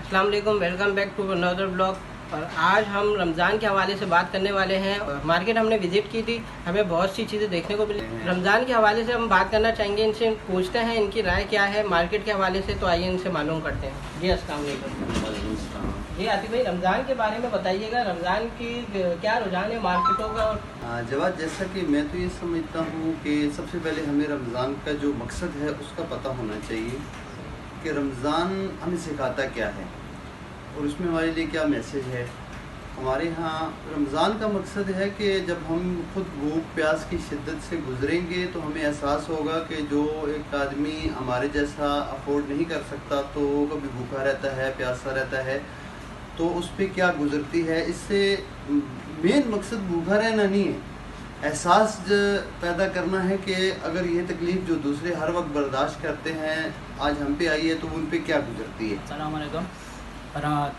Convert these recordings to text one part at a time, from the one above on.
अस्सलाम वालेकुम, welcome back to another blog. और आज हम रमज़ान के हवाले से बात करने वाले हैं। मार्केट हमने विज़िट की थी, हमें बहुत सी चीज़ें देखने को मिली। रमज़ान के हवाले से हम बात करना चाहेंगे, इनसे पूछते हैं इनकी राय क्या है मार्केट के हवाले से। तो आइए इनसे मालूम करते हैं। जी अस्सलाम वालेकुम। जी आतिफ भाई, रमज़ान के बारे में बताइएगा, रमज़ान की क्या रुझान है मार्केटों का? जवाब, जैसा कि मैं तो ये समझता हूँ कि सबसे पहले हमें रमज़ान का जो मकसद है उसका पता होना चाहिए कि रमज़ान हमें सिखाता क्या है और उसमें हमारे लिए क्या मैसेज है। हमारे यहाँ रमज़ान का मकसद है कि जब हम खुद भूख प्यास की शिद्दत से गुज़रेंगे तो हमें एहसास होगा कि जो एक आदमी हमारे जैसा अफोर्ड नहीं कर सकता तो वो कभी भूखा रहता है, प्यासा रहता है, तो उस पर क्या गुज़रती है। इससे मेन मकसद भूखा रहना नहीं है, एहसास पैदा करना है कि अगर ये तकलीफ़ जो दूसरे हर वक्त बर्दाश्त करते हैं आज हम पे आई है तो उन पे क्या गुज़रती है। अस्सलाम वालेकुम।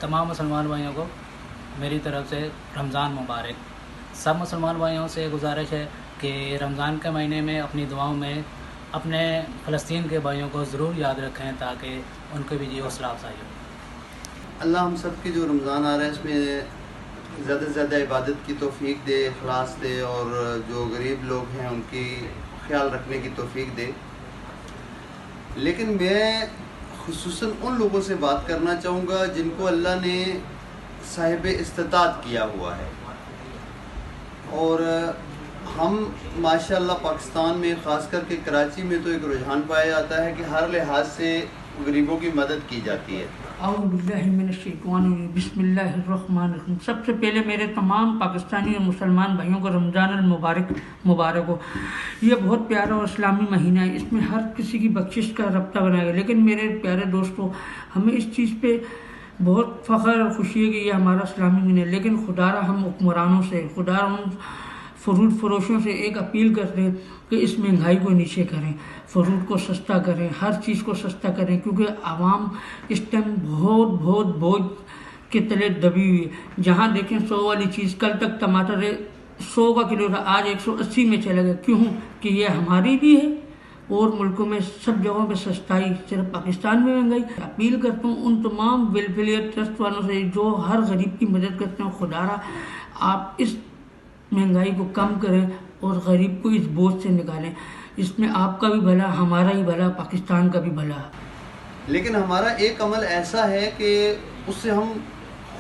तमाम मुसलमान भाइयों को मेरी तरफ से रमज़ान मुबारक। सब मुसलमान भाइयों से गुजारिश है कि रमज़ान के महीने में अपनी दुआओं में अपने फ़लस्तीन के भाइयों को ज़रूर याद रखें ताकि उनके भी जी हौसला अफजाई हो। अल्लाह हम सब की जो रमज़ान आ रहा है इसमें ज़्यादा से ज़्यादा इबादत की तौफीक दे, इखलास दे और जो गरीब लोग हैं उनकी ख्याल रखने की तौफीक दे। लेकिन मैं खुसूसन उन लोगों से बात करना चाहूँगा जिनको अल्लाह ने साहिब इस्तिताअत किया हुआ है। और हम माशाअल्लाह पाकिस्तान में ख़ास करके कराची में तो एक रुझान पाया जाता है कि हर लिहाज से गरीबों की मदद की जाती है। बिस्मिल्लाहिर्रहमानिर्रहीम। सबसे पहले मेरे तमाम पाकिस्तानी और मुसलमान भाइयों को रमज़ान मुबारक हो। ये बहुत प्यारा और इस्लामी महीना है, इसमें हर किसी की बख्शिश का रब्ता बनाया गया। लेकिन मेरे प्यारे दोस्तों, हमें इस चीज़ पे बहुत फ़ख्र और खुशी है कि ये हमारा इस्लामी महीना है। लेकिन खुदारा हम हुक्मरानों से, खुदारा उन फ्रूट फरोशों से एक अपील करते हैं कि इस महंगाई को नीचे करें, फ्रूट को सस्ता करें, हर चीज़ को सस्ता करें, क्योंकि आवाम इस टाइम बहुत बोझ के तले दबी हुई है। जहाँ देखें 100 वाली चीज़, कल तक टमाटर 100 का किलो था, आज 180 में चला गया। क्यों? कि ये हमारी भी है और मुल्कों में सब जगहों पे सस्ताई, सिर्फ पाकिस्तान में महंगाई। अपील करता हूँ उन तमाम वेलफेयर ट्रस्ट वालों से जो हर गरीब की मदद करते हैं, खुदारा आप इस महंगाई को कम करें और गरीब को इस बोझ से निकालें। इसमें आपका भी भला, हमारा ही भला, पाकिस्तान का भी भला। लेकिन हमारा एक अमल ऐसा है कि उससे हम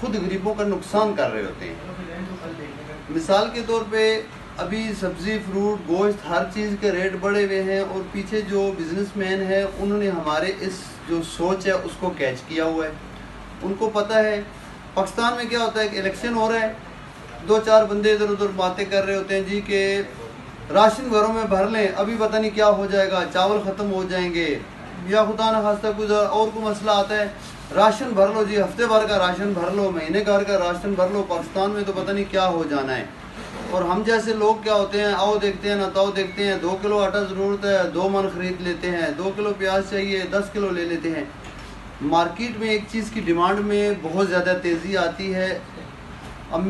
खुद गरीबों का नुकसान कर रहे होते हैं। मिसाल के तौर पे अभी सब्ज़ी, फ्रूट, गोश्त, हर चीज़ के रेट बढ़े हुए हैं और पीछे जो बिजनेसमैन है उन्होंने हमारे इस जो सोच है उसको कैच किया हुआ है। उनको पता है पाकिस्तान में क्या होता है कि इलेक्शन हो रहा है, 2-4 बंदे इधर उधर बातें कर रहे होते हैं जी कि राशन घरों में भर लें, अभी पता नहीं क्या हो जाएगा, चावल ख़त्म हो जाएंगे, या खुदा न खास्ता कुछ और कोई मसला आता है, राशन भर लो जी, हफ्ते भर का राशन भर लो, महीने भर का राशन भर लो, पाकिस्तान में तो पता नहीं क्या हो जाना है। और हम जैसे लोग क्या होते हैं, आओ देखते हैं ना ताओ देखते हैं, 2 किलो आटा ज़रूरत है 2 मन ख़रीद लेते हैं, 2 किलो प्याज चाहिए 10 किलो ले लेते हैं। मार्केट में एक चीज़ की डिमांड में बहुत ज़्यादा तेज़ी आती है। अब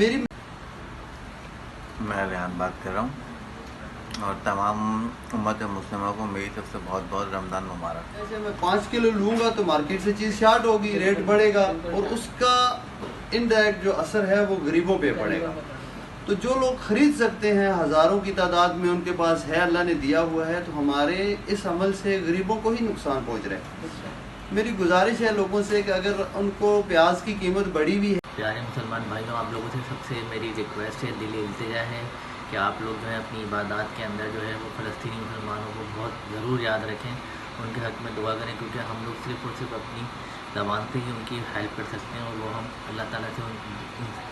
मैं रेहान बात कर रहा हूँ और तमाम उम्मत मुस्लिमों को मेरी तरफ से बहुत बहुत रमज़ान मुबारक। जैसे मैं 5 किलो लूँगा तो मार्केट से चीज़ शार्ट होगी, रेट बढ़ेगा और उसका इनडायरेक्ट जो असर है वो गरीबों पे पड़ेगा। तो जो लोग ख़रीद सकते हैं हज़ारों की तादाद में उनके पास है, अल्लाह ने दिया हुआ है, तो हमारे इस अमल से गरीबों को ही नुकसान पहुँच रहा है। मेरी गुजारिश है लोगों से कि अगर उनको प्याज की कीमत बढ़ी हुई है। प्यारे मुसलमान भाइयों, आप लोगों से सबसे मेरी रिक्वेस्ट है, दिली इल्तिजा है कि आप लोग जो है अपनी इबादत के अंदर जो है वो फ़लस्तीनी मुसलमानों को बहुत ज़रूर याद रखें, उनके हक़ में दुआ करें, क्योंकि हम लोग सिर्फ़ और सिर्फ अपनी ज़बान से ही उनकी हेल्प कर सकते हैं और वो हम अल्लाह ताला से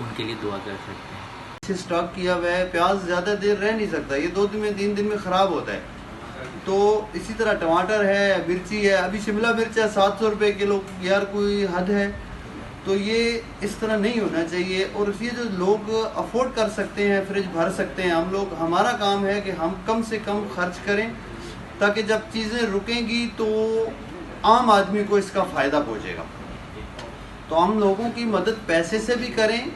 उनके लिए दुआ कर सकते हैं। स्टॉक किया हुआ है, प्याज ज़्यादा देर रह नहीं सकता, ये 2 दिन में 3 दिन में ख़राब होता है। तो इसी तरह टमाटर है, मिर्ची है, अभी शिमला मिर्च है 700 रुपये किलो, यार कोई हद है। तो ये इस तरह नहीं होना चाहिए। और ये जो लोग अफोर्ड कर सकते हैं, फ्रिज भर सकते हैं, हम लोग, हमारा काम है कि हम कम से कम खर्च करें ताकि जब चीज़ें रुकेंगी तो आम आदमी को इसका फ़ायदा पहुँचेगा। तो हम लोगों की मदद पैसे से भी करें,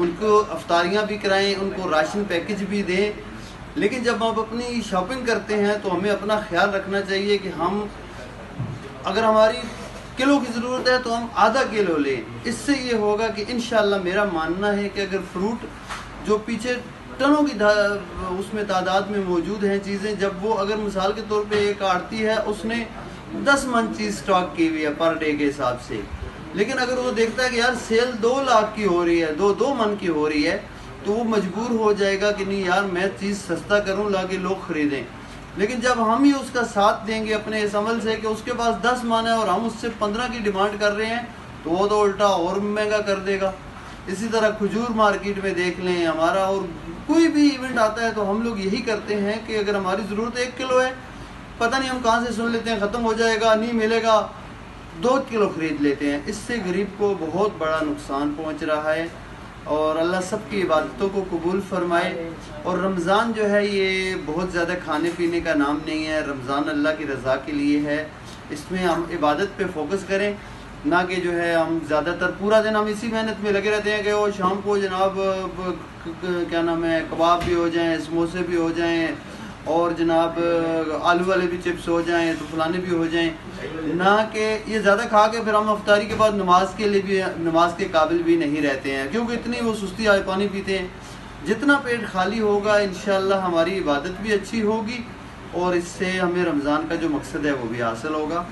उनको अफ्तारियाँ भी कराएं, उनको राशन पैकेज भी दें। लेकिन जब हम अपनी शॉपिंग करते हैं तो हमें अपना ख्याल रखना चाहिए कि हम, अगर हमारी किलो की ज़रूरत है तो हम आधा किलो लें। इससे ये होगा कि इंशाल्लाह मेरा मानना है कि अगर फ्रूट जो पीछे टनों की उसमें तादाद में मौजूद हैं चीज़ें, जब वो अगर मिसाल के तौर पे एक आड़ती है उसने 10 मन चीज़ स्टॉक की हुई है पर डे के हिसाब से, लेकिन अगर वो देखता है कि यार सेल 2 लाख की हो रही है, 2 मन की हो रही है, तो वो मजबूर हो जाएगा कि नहीं यार मैं चीज़ सस्ता करूं लाके लोग ख़रीदें। लेकिन जब हम ही उसका साथ देंगे अपने इस अमल से कि उसके पास 10 मन है और हम उससे 15 की डिमांड कर रहे हैं, तो वो तो उल्टा और महंगा कर देगा। इसी तरह खजूर मार्केट में देख लें हमारा, और कोई भी इवेंट आता है तो हम लोग यही करते हैं कि अगर हमारी ज़रूरत 1 किलो है, पता नहीं हम कहाँ से सुन लेते हैं ख़त्म हो जाएगा, नहीं मिलेगा, 2 किलो ख़रीद लेते हैं। इससे गरीब को बहुत बड़ा नुकसान पहुँच रहा है। और अल्लाह सबकी इबादतों को कबूल फरमाए। और रमज़ान जो है ये बहुत ज़्यादा खाने पीने का नाम नहीं है, रमज़ान अल्लाह की रज़ा के लिए है। इसमें हम इबादत पे फोकस करें, ना कि जो है हम ज़्यादातर पूरा दिन हम इसी मेहनत में लगे रहते हैं कि वो शाम को जनाब क्या नाम है कबाब भी हो जाएं, समोसे भी हो जाएं, और जनाब आलू वाले भी चिप्स हो जाएं, तो फलाने भी हो जाएं, ना कि ये ज़्यादा खा के फिर हम अफ्तारी के बाद नमाज के लिए भी नमाज के काबिल भी नहीं रहते हैं, क्योंकि इतनी वो सुस्ती आए पानी पीते हैं। जितना पेट खाली होगा इंशाअल्लाह हमारी इबादत भी अच्छी होगी और इससे हमें रमज़ान का जो मकसद है वो भी हासिल होगा।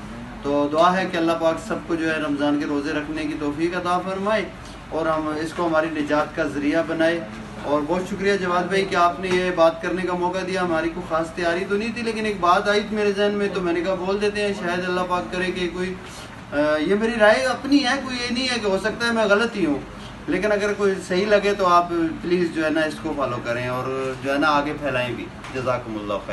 तो दुआ है कि अल्लाह पाक सबको जो है रमज़ान के रोज़े रखने की तौफीक अता फरमाए और हम इसको हमारी निजात का ज़रिया बनाए। और बहुत शुक्रिया जवाद भाई कि आपने ये बात करने का मौका दिया। हमारी को ख़ास तैयारी तो नहीं थी, लेकिन एक बात आई थी मेरे जहन में, तो मैंने कहा बोल देते हैं, शायद अल्लाह पाक करे कि कोई ये मेरी राय अपनी है, कोई ये नहीं है कि हो सकता है मैं गलत ही हूँ, लेकिन अगर कोई सही लगे तो आप प्लीज़ जो है ना इसको फॉलो करें और जो है ना आगे फैलाएं भी। जज़ाकुमुल्लाह खैर।